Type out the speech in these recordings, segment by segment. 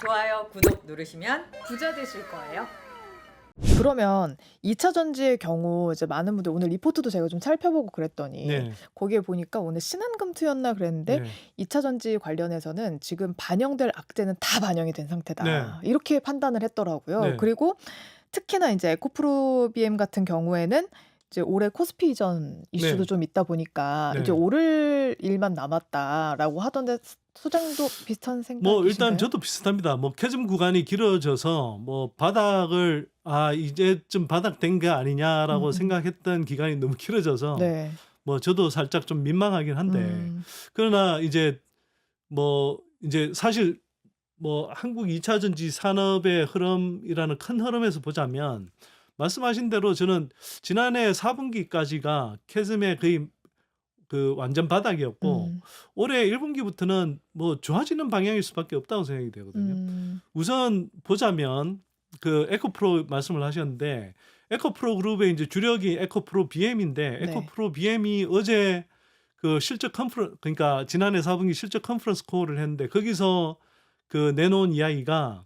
좋아요, 구독 누르시면 부자 되실 거예요. 그러면 2차 전지의 경우 이제 많은 분들 오늘 리포트도 제가 좀 살펴보고 그랬더니 네. 거기에 보니까 오늘 신한금투였나 그랬는데 네. 2차 전지 관련해서는 지금 반영될 악재는 다 반영이 된 상태다. 네. 이렇게 판단을 했더라고요. 네. 그리고 특히나 이제 에코프로비엠 같은 경우에는 이제 올해 코스피 이전 이슈도 네. 좀 있다 보니까 네. 이제 오를 일만 남았다라고 하던데 소장도 비슷한 뭐 일단 생각이신가요? 저도 비슷합니다. 뭐 캐즘 구간이 길어져서 뭐 바닥을 이제쯤 바닥 된 게 아니냐라고 생각했던 기간이 너무 길어져서 네. 뭐 저도 살짝 좀 민망하긴 한데 음. 그러나 이제 뭐 이제 사실 뭐 한국 2차 전지 산업의 흐름이라는 큰 흐름에서 보자면 말씀하신 대로 저는 지난해 4분기까지가 캐즘의 거의 그 완전 바닥이었고 음. 올해 1분기부터는 뭐 좋아지는 방향일 수밖에 없다고 생각이 되거든요. 음. 우선 보자면 그 에코프로 말씀을 하셨는데 에코프로 그룹의 이제 주력이 에코프로 BM인데 네. 에코프로 BM이 어제 그 실적 그러니까 지난해 4분기 실적 컨퍼런스 콜을 했는데 거기서 그 내놓은 이야기가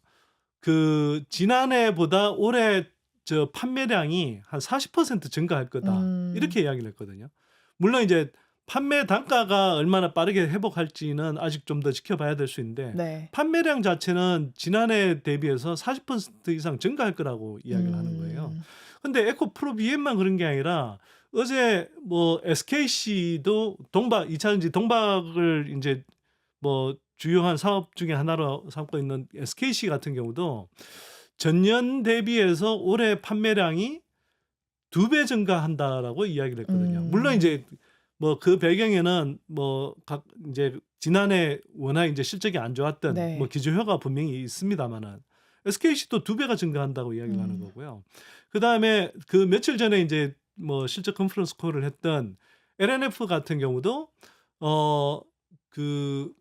그 지난해보다 올해 저 판매량이 한 40% 증가할 거다. 이렇게 이야기를 했거든요. 물론 이제 판매 단가가 얼마나 빠르게 회복할지는 아직 좀 더 지켜봐야 될 수 있는데 네. 판매량 자체는 지난해 대비해서 40% 이상 증가할 거라고 이야기를 하는 거예요. 근데 에코프로 BM만 그런 게 아니라 어제 뭐 SKC도 2차전지 동박을 이제 뭐 주요한 사업 중에 하나로 삼고 있는 SKC 같은 경우도 전년 대비해서 올해 판매량이 2배 증가한다라고 이야기를 했거든요. 물론 이제 뭐 그 배경에는 뭐 각 이제 지난해 워낙 이제 실적이 안 좋았던 네. 뭐 기저효과가 분명히 있습니다만은 SKC도 2배가 증가한다고 이야기를 하는 거고요. 그다음에 그 며칠 전에 이제 뭐 실적 컨퍼런스 콜을 했던 LNF 같은 경우도 그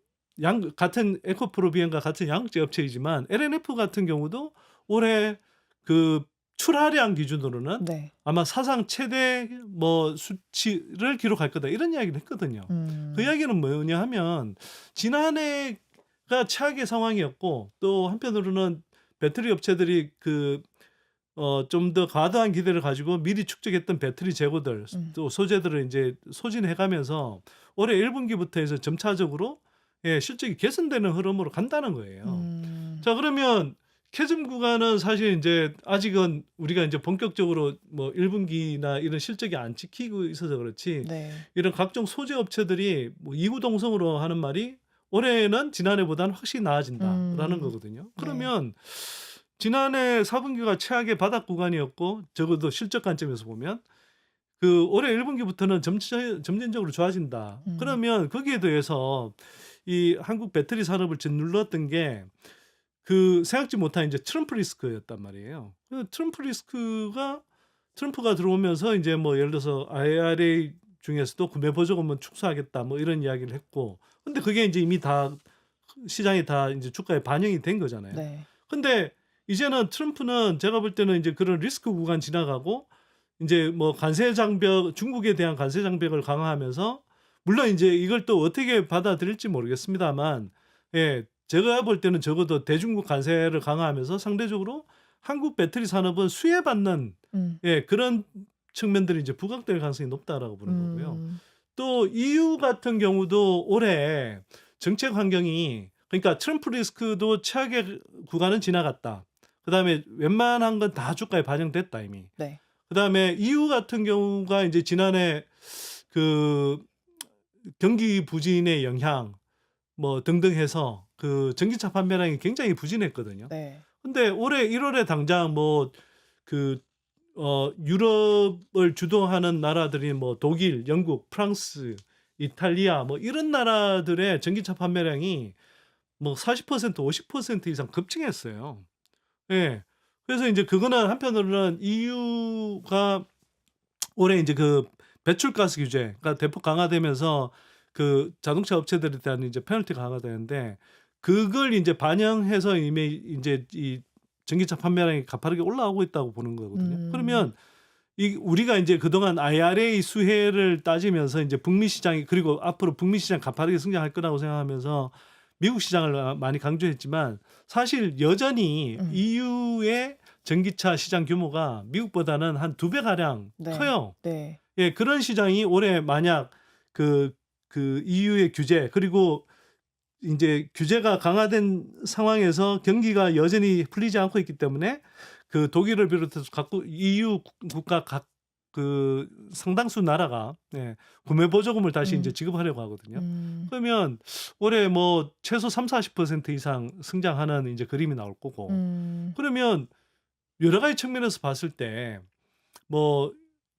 같은 에코프로비엠과 같은 양극재 업체이지만 LNF 같은 경우도 올해 그 출하량 기준으로는 네. 아마 사상 최대 뭐 수치를 기록할 거다 이런 이야기를 했거든요. 그 이야기는 뭐냐 하면 지난해가 최악의 상황이었고 또 한편으로는 배터리 업체들이 그 좀 더 과도한 기대를 가지고 미리 축적했던 배터리 재고들 또 소재들을 이제 소진해 가면서 올해 1분기부터 해서 점차적으로 예, 실적이 개선되는 흐름으로 간다는 거예요. 자, 그러면 캐즘 구간은 사실 이제 아직은 우리가 이제 본격적으로 뭐 1분기나 이런 실적이 안 찍히고 있어서 그렇지 네. 이런 각종 소재 업체들이 뭐 이구동성으로 하는 말이 올해는 지난해보다는 확실히 나아진다라는 거거든요. 그러면 지난해 4분기가 최악의 바닥 구간이었고 적어도 실적 관점에서 보면 그 올해 1분기부터는 점진적으로 좋아진다. 그러면 거기에 대해서 이 한국 배터리 산업을 짓눌렀던 게 그 생각지 못한 이제 트럼프 리스크였단 말이에요. 트럼프가 들어오면서 이제 뭐 예를 들어서 IRA 중에서도 구매 보조금은 축소하겠다 뭐 이런 이야기를 했고, 근데 그게 이제 이미 다 시장에 다 이제 주가에 반영이 된 거잖아요. 네. 근데 이제는 트럼프는 제가 볼 때는 이제 그런 리스크 구간 지나가고 이제 뭐 관세 장벽, 중국에 대한 관세 장벽을 강화하면서 물론 이제 이걸 또 어떻게 받아들일지 모르겠습니다만, 예, 제가 볼 때는 적어도 대중국 관세를 강화하면서 상대적으로 한국 배터리 산업은 수혜받는 예, 그런 측면들이 이제 부각될 가능성이 높다라고 보는 거고요. 또 EU 같은 경우도 올해 정책 환경이 그러니까 트럼프 리스크도 최악의 구간은 지나갔다. 그다음에 웬만한 건 다 주가에 반영됐다 이미. 네. 그다음에 EU 같은 경우가 이제 지난해 그 경기 부진의 영향 뭐 등등 해서 그 전기차 판매량이 굉장히 부진했거든요. 네. 근데 올해 1월에 당장 뭐 그 유럽을 주도하는 나라들이 뭐 독일, 영국, 프랑스, 이탈리아 뭐 이런 나라들의 전기차 판매량이 뭐 40%, 50% 이상 급증했어요. 예. 그래서 이제 그거는 한편으로는 EU가 올해 이제 그 배출가스 규제가 대폭 강화되면서 그 자동차 업체들에 대한 이제 페널티가 강화되는데 그걸 이제 반영해서 이미 이제 이 전기차 판매량이 가파르게 올라오고 있다고 보는 거거든요. 그러면 우리가 이제 그동안 IRA 수혜를 따지면서 이제 북미 시장이 그리고 앞으로 북미 시장 가파르게 성장할 거라고 생각하면서 미국 시장을 많이 강조했지만 사실 여전히 음. EU의 전기차 시장 규모가 미국보다는 한 2배 가량 네. 커요. 네. 예, 그런 시장이 올해 만약 그 EU의 규제 그리고 이제 규제가 강화된 상황에서 경기가 여전히 풀리지 않고 있기 때문에 그 독일을 비롯해서 각국 EU 국가 각 그 상당수 나라가 구매 보조금을 다시 이제 음. 지급하려고 하거든요. 음. 그러면 올해 뭐 최소 30-40% 이상 성장하는 이제 그림이 나올 거고 그러면 여러 가지 측면에서 봤을 때 뭐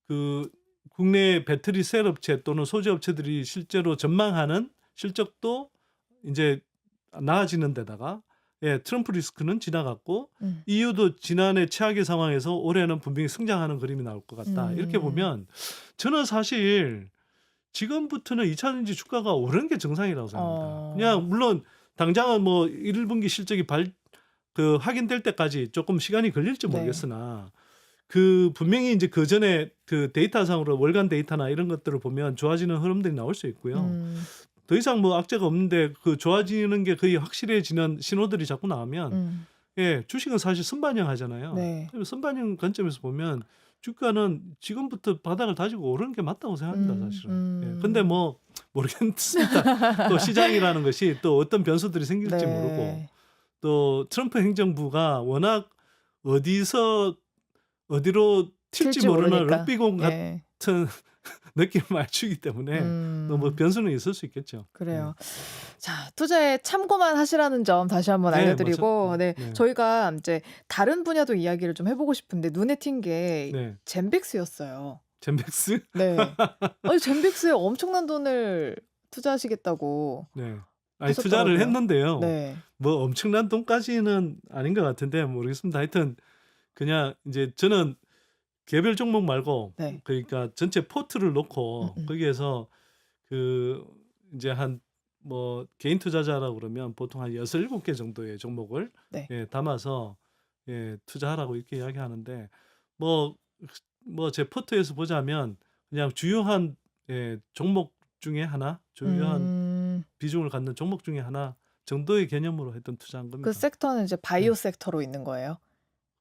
그 국내 배터리 셀 업체 또는 소재 업체들이 실제로 전망하는 실적도 이제 나아지는 데다가 트럼프 리스크는 지나갔고 EU도 지난해 최악의 상황에서 올해는 분명히 성장하는 그림이 나올 것 같다. 이렇게 보면 저는 사실 지금부터는 2차 전지 주가가 오르는 게 정상이라고 생각합니다. 그냥 물론 당장은 뭐 1분기 실적이 확인될 때까지 조금 시간이 걸릴지 네. 모르겠으나 그 분명히 이제 그 전에 그 데이터상으로 월간 데이터나 이런 것들을 보면 좋아지는 흐름들이 나올 수 있고요. 더 이상 뭐 악재가 없는데 그 좋아지는 게 거의 확실해지는 신호들이 자꾸 나오면 주식은 사실 선반영하잖아요. 네. 그래서 선반영 관점에서 보면 주가는 지금부터 바닥을 다지고 오르는 게 맞다고 생각합니다, 사실은. 근데 뭐 모르겠습니다. 또 시장이라는 것이 또 어떤 변수들이 생길지 모르고 네. 또 트럼프 행정부가 워낙 어디로 튈지 튈지 모르는 모르니까. 럭비공 예. 같은 느낌을 많이 주기 때문에 또 뭐 변수는 있을 수 있겠죠. 그래요. 자, 투자에 참고만 하시라는 점 다시 한번 네, 알려드리고, 맞아요. 네, 네. 저희가 이제 다른 분야도 이야기를 좀 해보고 싶은데 눈에 띈 게 네. 젠백스였어요. 젠백스? 네. 아니, 젠백스에 엄청난 돈을 투자하시겠다고 네. 아니 투자를 하셨더라고요. 했는데요. 네. 뭐 엄청난 돈까지는 아닌 것 같은데 모르겠습니다. 하여튼 그냥 이제 저는 개별 종목 말고 네. 그러니까 전체 포트를 놓고 거기에서 그 이제 한 뭐 개인 투자자라고 그러면 보통 한 6, 7개 정도의 종목을 네. 담아서 투자하라고 이렇게 이야기하는데 뭐 제 포트에서 보자면 그냥 주요한 종목 중에 하나, 주요한 비중을 갖는 종목 중에 하나 정도의 개념으로 했던 투자한 겁니다. 그 섹터는 이제 바이오 섹터로 있는 거예요?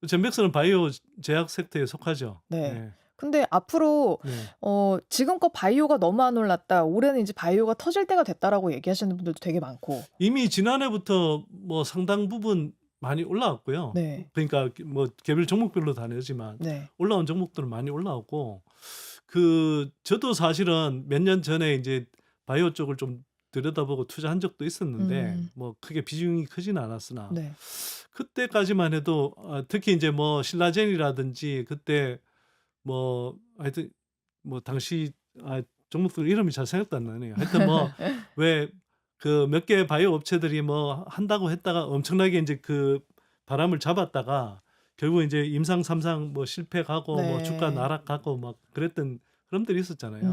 젠백스는 바이오 제약 섹터에 속하죠. 네. 근데 앞으로 네. 지금껏 바이오가 너무 안 올랐다. 올해는 이제 바이오가 터질 때가 됐다라고 얘기하시는 분들도 되게 많고. 이미 지난해부터 뭐 상당 부분 많이 올라왔고요. 네. 그러니까 뭐 개별 종목별로 다르지만 네. 올라온 종목들은 많이 올라왔고 저도 사실은 몇 년 전에 이제 바이오 쪽을 좀 들여다보고 투자한 적도 있었는데 뭐 크게 비중이 크지는 않았으나 네. 그때까지만 해도 특히 이제 뭐 신라젠이라든지 그때 뭐 하여튼 뭐 당시 종목들 이름이 잘 생각도 안 나네요. 하여튼 뭐 왜 그 몇 개 바이오 업체들이 뭐 한다고 했다가 엄청나게 이제 그 바람을 잡았다가 결국 이제 임상 3상 뭐 실패하고 뭐 주가 네. 나락하고 막 그랬던 흐름들이 있었잖아요.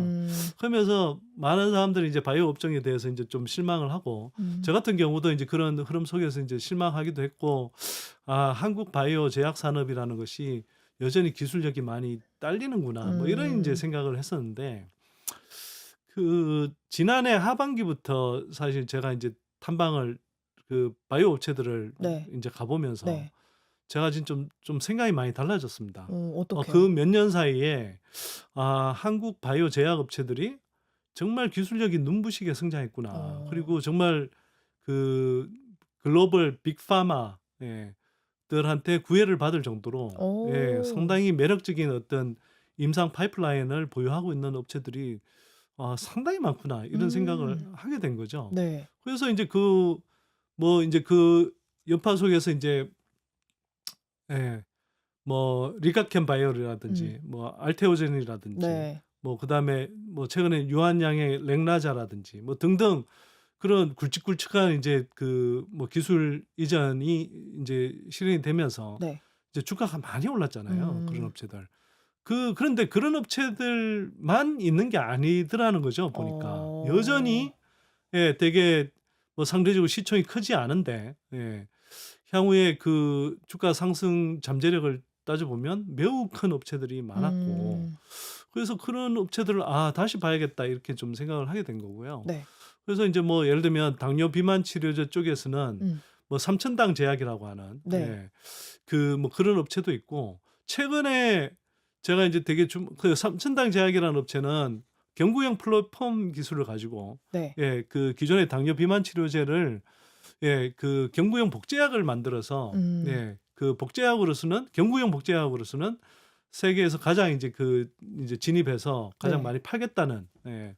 그러면서 많은 사람들이 이제 바이오 업종에 대해서 이제 좀 실망을 하고 저 같은 경우도 이제 그런 흐름 속에서 이제 실망하기도 했고 한국 바이오 제약 산업이라는 것이 여전히 기술력이 많이 딸리는구나 뭐 이런 이제 생각을 했었는데 그 지난해 하반기부터 사실 제가 이제 탐방을 그 바이오 업체들을 네. 이제 가보면서 네. 제가 지금 좀 생각이 많이 달라졌습니다. 어떡해요? 그 몇 년 사이에 한국 바이오 제약 업체들이 정말 기술력이 눈부시게 성장했구나. 그리고 정말 그 글로벌 빅파마 들한테 구애를 받을 정도로 상당히 매력적인 어떤 임상 파이프라인을 보유하고 있는 업체들이 상당히 많구나 이런 생각을 하게 된 거죠. 네. 그래서 이제 뭐 이제 그 여파 속에서 이제 뭐 리가켄 바이오라든지 뭐 알테오젠이라든지 네. 뭐 그다음에 뭐 최근에 유한양의 렉나자라든지 뭐 등등 그런 굵직굵직한 이제 그 뭐 기술 이전이 이제 실현이 되면서 네. 이제 주가가 많이 올랐잖아요. 그런 업체들. 그런데 그런 업체들만 있는 게 아니더라는 거죠, 보니까. 여전히 되게 뭐 상대적으로 시총이 크지 않은데 향후에 그 주가 상승 잠재력을 따져보면 매우 큰 업체들이 많았고 그래서 그런 업체들을 다시 봐야겠다 이렇게 좀 생각을 하게 된 거고요. 네. 그래서 이제 뭐 예를 들면 당뇨 비만 치료제 쪽에서는 음. 뭐 삼천당 제약이라고 하는 네. 예. 그 뭐 그런 업체도 있고 최근에 제가 이제 되게 좀 그 삼천당 제약이라는 업체는 경구형 플랫폼 기술을 가지고 네. 예, 그 기존의 당뇨 비만 치료제를 예, 그 경구형 복제약을 만들어서 음. 예, 그 복제약으로서는 경구형 복제약으로서는 세계에서 가장 이제 그 이제 진입해서 가장 네. 많이 팔겠다는 예,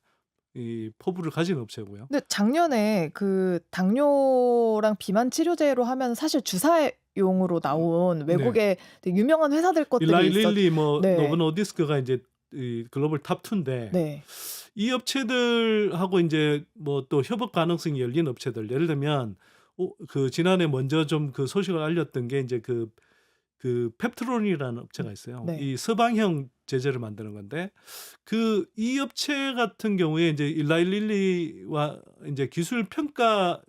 이 포부를 가진 업체고요. 근데 작년에 그 당뇨랑 비만 치료제로 하면 사실 주사용으로 나온 네. 외국의 되게 유명한 회사들 것들이 일라이 있었. 릴리 뭐 네. 노보 노디스크가 이제 이 글로벌 탑 2인데 네. 이 업체들하고 이제 뭐 또 협업 가능성이 열린 업체들 예를 들면 그 지난해 먼저 좀 그 소식을 알렸던 게 이제 그 펩트론이라는 업체가 있어요. 네. 이 서방형 제제를 만드는 건데 그 이 업체 같은 경우에 이제 일라이 릴리와 이제 기술 평가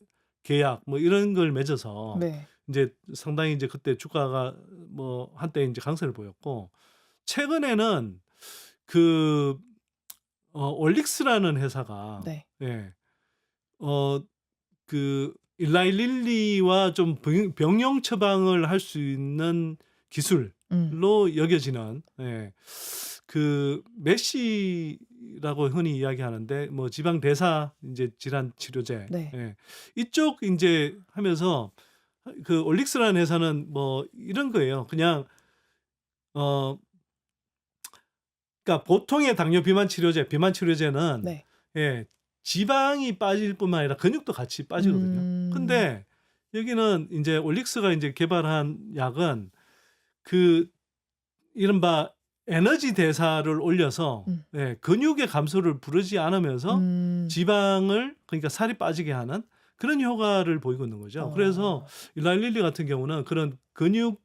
계약 뭐 이런 걸 맺어서 네. 이제 상당히 이제 그때 주가가 뭐 한때 이제 강세를 보였고 최근에는 그 올릭스라는 회사가 네. 예. 그 일라이 릴리와 좀 병용 처방을 할 수 있는 기술로 여겨지는 예. 그 메시라고 흔히 이야기하는데 뭐 지방 대사 이제 질환 치료제 네. 예. 이쪽 이제 하면서 그 올릭스라는 회사는 뭐 이런 거예요. 그냥 그러니까 보통의 당뇨 비만 치료제는 네. 예, 지방이 빠질 뿐만 아니라 근육도 같이 빠지거든요. 근데 여기는 이제 올릭스가 이제 개발한 약은 그 이른바 에너지 대사를 올려서 예, 근육의 감소를 부르지 않으면서 지방을 그러니까 살이 빠지게 하는 그런 효과를 보이고 있는 거죠. 그래서 일라이 릴리 같은 경우는 그런 근육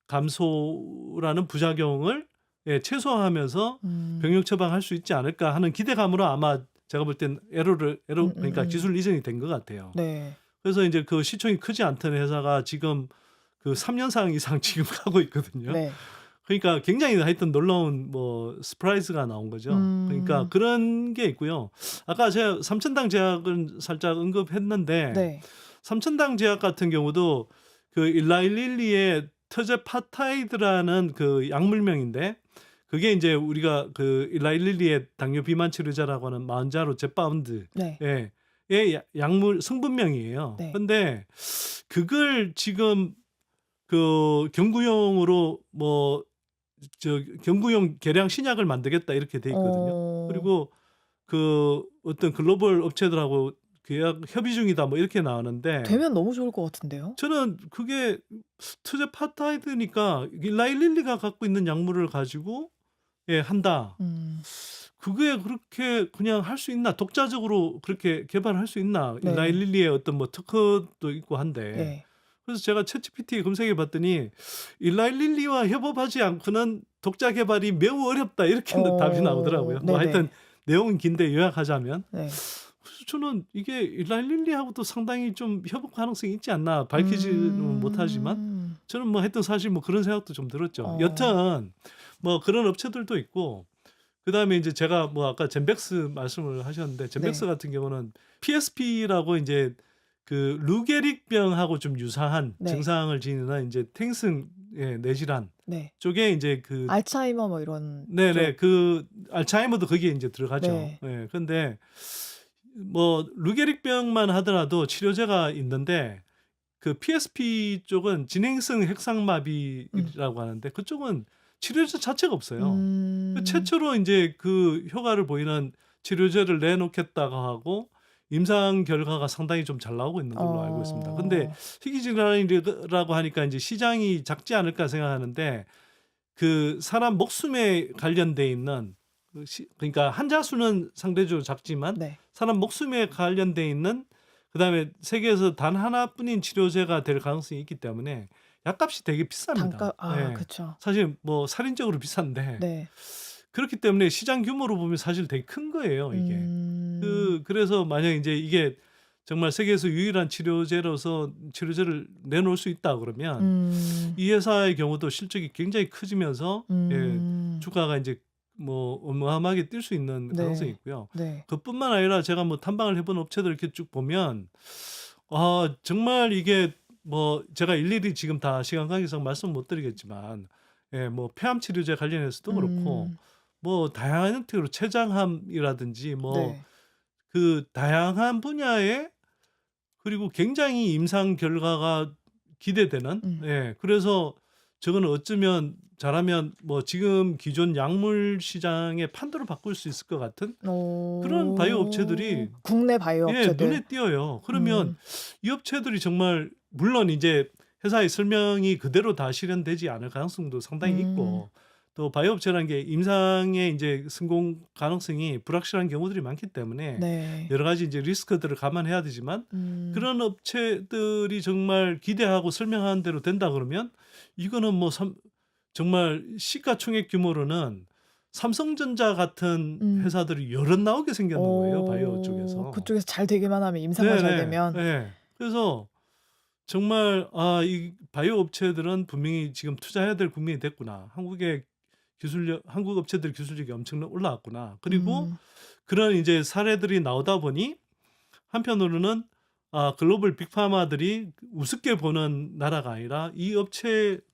감소라는 부작용을 예, 최소화하면서 병역 처방할 수 있지 않을까 하는 기대감으로 아마 제가 볼 땐 그러니까 기술 이전이 된 것 같아요. 네. 그래서 이제 그 시총이 크지 않던 회사가 지금 그 3년상 이상 지금 가고 있거든요. 네. 그러니까 굉장히 하여튼 놀라운 뭐 스프라이즈가 나온 거죠. 그러니까 그런 게 있고요. 아까 제가 삼천당 제약은 살짝 언급했는데 네. 삼천당 제약 같은 경우도 그 일라이 릴리의 터제파타이드라는 그 약물명인데 그게 이제 우리가 그 일라이 릴리의 당뇨 비만 치료제라고 하는 마흔자로 제파운드 네. 의 약물 성분명이에요. 네. 근데 그걸 지금 그 경구용으로 뭐 저 경구용 계량 신약을 만들겠다 이렇게 돼 있거든요. 그리고 그 어떤 글로벌 업체들하고 계약 협의 중이다 뭐 이렇게 나오는데 되면 너무 좋을 것 같은데요. 저는 그게 터제파타이드니까 일라이 릴리가 갖고 있는 약물을 가지고 예, 한다. 그게 그렇게 그냥 할 수 있나? 독자적으로 그렇게 개발할 수 있나? 네. 일라이 릴리의 어떤 뭐 특허도 있고 한데. 네. 그래서 제가 챗GPT 검색해 봤더니 일라이 릴리와 협업하지 않고는 독자 개발이 매우 어렵다 이렇게 답이 나오더라고요. 뭐 네네. 하여튼 내용은 긴데 요약하자면 네. 그래서 저는 이게 일라이 릴리하고도 상당히 좀 협업 가능성이 있지 않나 밝히지는 못하지만 저는 뭐 하여튼 사실 뭐 그런 생각도 좀 들었죠. 여튼 뭐 그런 업체들도 있고 그다음에 이제 제가 뭐 아까 젠백스 말씀을 하셨는데 젠백스 네. 같은 경우는 PSP라고 이제 그 루게릭병하고 좀 유사한 네. 증상을 지니는 이제 탱슨 뇌질환 네. 쪽에 이제 그 알츠하이머 뭐 이런 네네 그 알츠하이머도 거기에 이제 들어가죠. 네. 예. 근데 뭐 루게릭병만 하더라도 치료제가 있는데 그 PSP 쪽은 진행성 핵상마비라고 하는데 그쪽은 치료제 자체가 없어요. 그 최초로 이제 그 효과를 보이는 치료제를 내놓겠다고 하고 임상 결과가 상당히 좀 잘 나오고 있는 걸로 알고 있습니다. 근데 희귀질환이라고 하니까 이제 시장이 작지 않을까 생각하는데 그 사람 목숨에 관련돼 있는 그러니까 환자 수는 상대적으로 작지만 네. 사람 목숨에 관련돼 있는 그다음에 세계에서 단 하나뿐인 치료제가 될 가능성이 있기 때문에 약값이 되게 비쌉니다. 단가 예. 그쵸. 사실 뭐 살인적으로 비싼데 네. 그렇기 때문에 시장 규모로 보면 사실 되게 큰 거예요, 이게. 그래서 만약 이제 이게 정말 세계에서 유일한 치료제로서 치료제를 내놓을 수 있다 그러면 이 회사의 경우도 실적이 굉장히 커지면서 예, 주가가 이제 뭐 어마어마하게 뛸 수 있는 가능성이 네. 있고요. 네. 그뿐만 아니라 제가 뭐 탐방을 해본 업체들 이렇게 쭉 보면 정말 이게 뭐 제가 일일이 지금 다 시간 관계상 말씀 못 드리겠지만 뭐 폐암 치료제 관련해서도 그렇고 음. 뭐 다양한 형태로 췌장암이라든지 뭐 네. 그 다양한 분야에 그리고 굉장히 임상 결과가 기대되는 그래서 저거는 어쩌면 잘하면 뭐 지금 기존 약물 시장의 판도를 바꿀 수 있을 것 같은 그런 바이오 업체들이 국내 바이오 업체들. 눈에 띄어요. 그러면 이 업체들이 정말 물론 이제 회사의 설명이 그대로 다 실현되지 않을 가능성도 상당히 있고 또 바이오 업체라는 게 임상의 이제 성공 가능성이 불확실한 경우들이 많기 때문에 네. 여러 가지 이제 리스크들을 감안해야 되지만 그런 업체들이 정말 기대하고 설명하는 대로 된다 그러면 이거는 뭐 정말 시가총액 규모로는 삼성전자 같은 회사들이 여럿 나오게 생겼는 거예요. 바이오 쪽에서. 그쪽에서 잘 되기만 하면 임상만 잘 네네. 되면. 네. 그래서 정말 이 바이오 업체들은 분명히 지금 투자해야 될 국면이 됐구나. 한국 업체들 기술력이 엄청나게 올라왔구나. 그리고 그런 이제 사례들이 나오다 보니 한편으로는 글로벌 빅파마들이 우습게 보는 나라가 아니라 이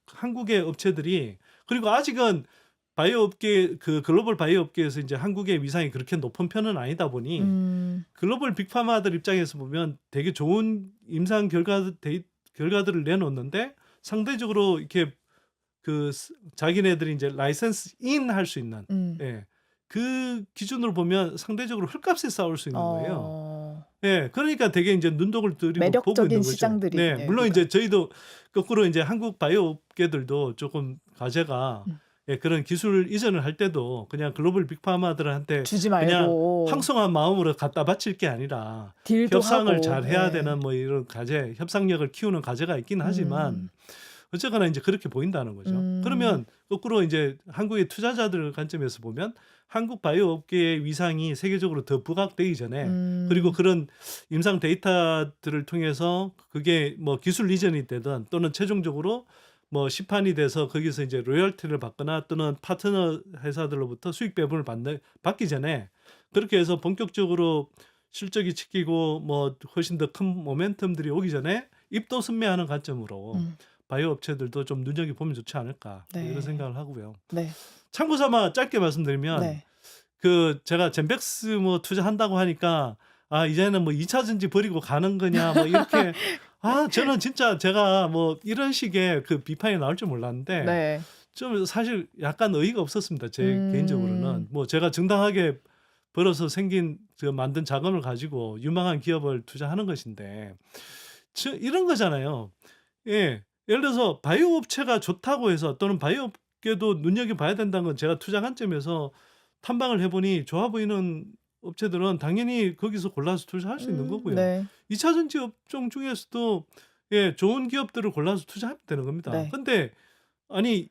한국의 업체들이 그리고 아직은 바이오 업계 글로벌 바이오 업계에서 이제 한국의 위상이 그렇게 높은 편은 아니다 보니 글로벌 빅파마들 입장에서 보면 되게 좋은 임상 결과들을 내놓는데 상대적으로 이렇게 자기네들이 이제 라이센스 인 할 수 있는 그 기준으로 보면 상대적으로 헐값에 싸울 수 있는 거예요. 그러니까 되게 이제 눈독을 들이고 보고 있는 매력적인 거죠. 시장들이. 물론 이제 저희도 거꾸로 이제 한국 바이오 업계들도 조금 과제가 그런 기술 이전을 할 때도 그냥 글로벌 빅파마들한테 주지 그냥 말고 황송한 마음으로 갖다 바칠 게 아니라 딜도 협상을 하고. 잘 해야 되는 뭐 이런 협상력을 키우는 과제가 있긴 하지만 어쨌거나 이제 그렇게 보인다는 거죠. 그러면 거꾸로 이제 한국의 투자자들 관점에서 보면 한국 바이오 업계의 위상이 세계적으로 더 부각되기 전에 그리고 그런 임상 데이터들을 통해서 그게 뭐 기술 이전이 되든 또는 최종적으로 뭐 시판이 돼서 거기서 이제 로열티를 받거나 또는 파트너 회사들로부터 수익 배분을 받기 전에 그렇게 해서 본격적으로 실적이 찍히고 뭐 훨씬 더 큰 모멘텀들이 오기 전에 입도 선매하는 관점으로 바이오 업체들도 좀 눈여겨보면 좋지 않을까 이런 생각을 하고요. 네. 참고 삼아 짧게 말씀드리면 네. 제가 젠백스 뭐 투자한다고 하니까 이제는 뭐 2차 전지 버리고 가는 거냐 뭐 이렇게 저는 진짜 제가 뭐 이런 식의 비판이 나올 줄 몰랐는데 네. 좀 사실 약간 의의가 없었습니다. 제 개인적으로는 뭐 제가 정당하게 벌어서 만든 자금을 가지고 유망한 기업을 투자하는 것인데 이런 거잖아요. 예를 들어서 바이오 업체가 좋다고 해서 또는 바이오 업계도 눈여겨봐야 된다는 건 제가 투자 관점에서 탐방을 해보니 좋아 보이는 업체들은 당연히 거기서 골라서 투자할 수 있는 거고요. 네. 2차 전지 업종 중에서도 좋은 기업들을 골라서 투자하면 되는 겁니다. 네. 근데 아니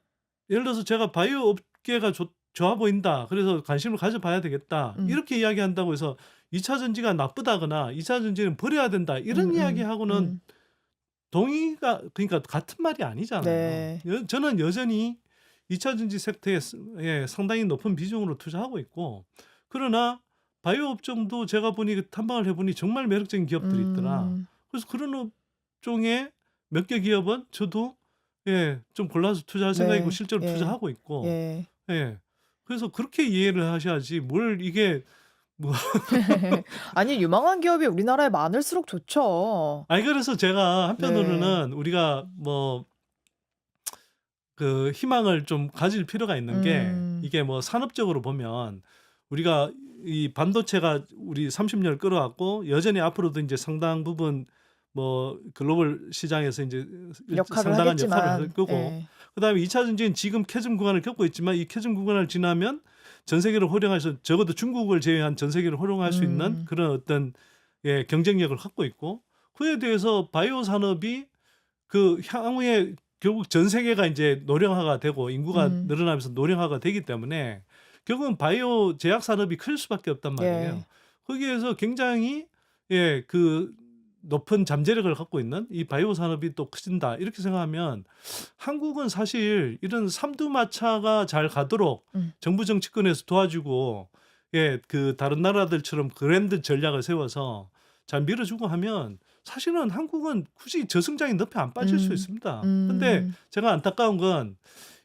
예를 들어서 제가 바이오 업계가 좋아 보인다. 그래서 관심을 가져봐야 되겠다. 이렇게 이야기한다고 해서 2차 전지가 나쁘다거나 2차 전지는 버려야 된다. 이런 이야기하고는 그러니까 같은 말이 아니잖아요. 네. 저는 여전히 2차 전지 섹터에 상당히 높은 비중으로 투자하고 있고 그러나 바이오 업종도 제가 보니 탐방을 해보니 정말 매력적인 기업들이 있더라. 그래서 그런 업종에 몇 개 기업은 저도 좀 골라서 투자할 생각이고 실제로 투자하고 있고 그래서 그렇게 이해를 하셔야지 뭘 이게 뭐 아니 유망한 기업이 우리나라에 많을수록 좋죠. 그래서 제가 한편으로는 우리가 뭐 희망을 좀 가질 필요가 있는 게 이게 뭐 산업적으로 보면 우리가 이 반도체가 우리 30년을 끌어왔고 여전히 앞으로도 이제 상당 부분 뭐 글로벌 시장에서 이제 상당한 하겠지만, 역할을 할 거고 그다음에 2차 전지는 지금 캐즘 구간을 겪고 있지만 이 캐즘 구간을 지나면 전 세계를 호령해서 적어도 중국을 제외한 전 세계를 호령할 수 있는 그런 어떤 경쟁력을 갖고 있고 그에 대해서 바이오 산업이 향후에 결국 전 세계가 이제 노령화가 되고 인구가 늘어나면서 노령화가 되기 때문에 결국은 바이오 제약 산업이 클 수밖에 없단 말이에요. 거기에서 굉장히 높은 잠재력을 갖고 있는 이 바이오 산업이 또 커진다 이렇게 생각하면 한국은 사실 이런 삼두마차가 잘 가도록 음. 정부 정치권에서 도와주고 예, 그 다른 나라들처럼 그랜드 전략을 세워서 잘 밀어주고 하면 사실은 한국은 굳이 저성장의 늪에 안 빠질 수 음. 있습니다. 근데 제가 안타까운 건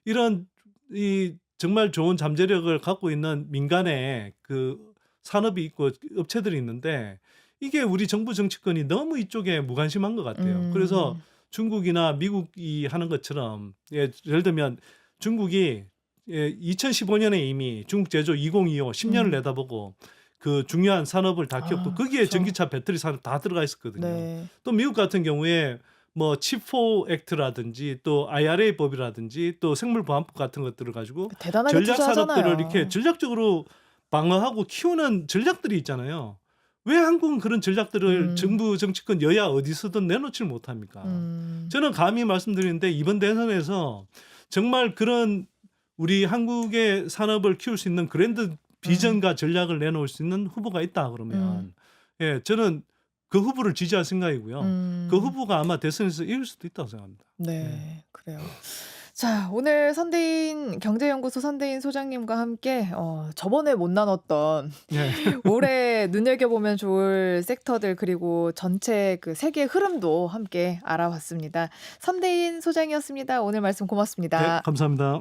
이런 이 정말 좋은 잠재력을 갖고 있는 민간의 그 산업이 있고 업체들이 있는데 이게 우리 정부 정치권이 너무 이쪽에 무관심한 것 같아요. 그래서 중국이나 미국이 하는 것처럼 예, 예를 들면 중국이 예, 2015년에 이미 중국 제조 2025 10년을 음. 내다보고 그 중요한 산업을 다 키웠고 아, 거기에 그쵸. 전기차 배터리 산업 다 들어가 있었거든요. 네. 또 미국 같은 경우에 뭐 칩4 액트라든지 또 IRA 법이라든지 또 생물보안법 같은 것들을 가지고 대단하게 전략 산업들을 이렇게 투자하잖아요. 전략적으로 방어하고 키우는 전략들이 있잖아요. 왜 한국은 그런 전략들을 음. 정부 정치권 여야 어디서든 내놓지를 못합니까? 음. 저는 감히 말씀드리는데 이번 대선에서 정말 그런 우리 한국의 산업을 키울 수 있는 그랜드 비전과 전략을 내놓을 수 있는 후보가 있다 그러면 예, 저는 그 후보를 지지할 생각이고요. 그 후보가 아마 대선에서 이길 수도 있다고 생각합니다. 네, 그래요. 자, 오늘 선대인 경제연구소 선대인 소장님과 함께 저번에 못 나눴던 네. 올해 눈여겨보면 좋을 섹터들 그리고 전체 그 세계 흐름도 함께 알아봤습니다. 선대인 소장이었습니다. 오늘 말씀 고맙습니다. 네, 감사합니다.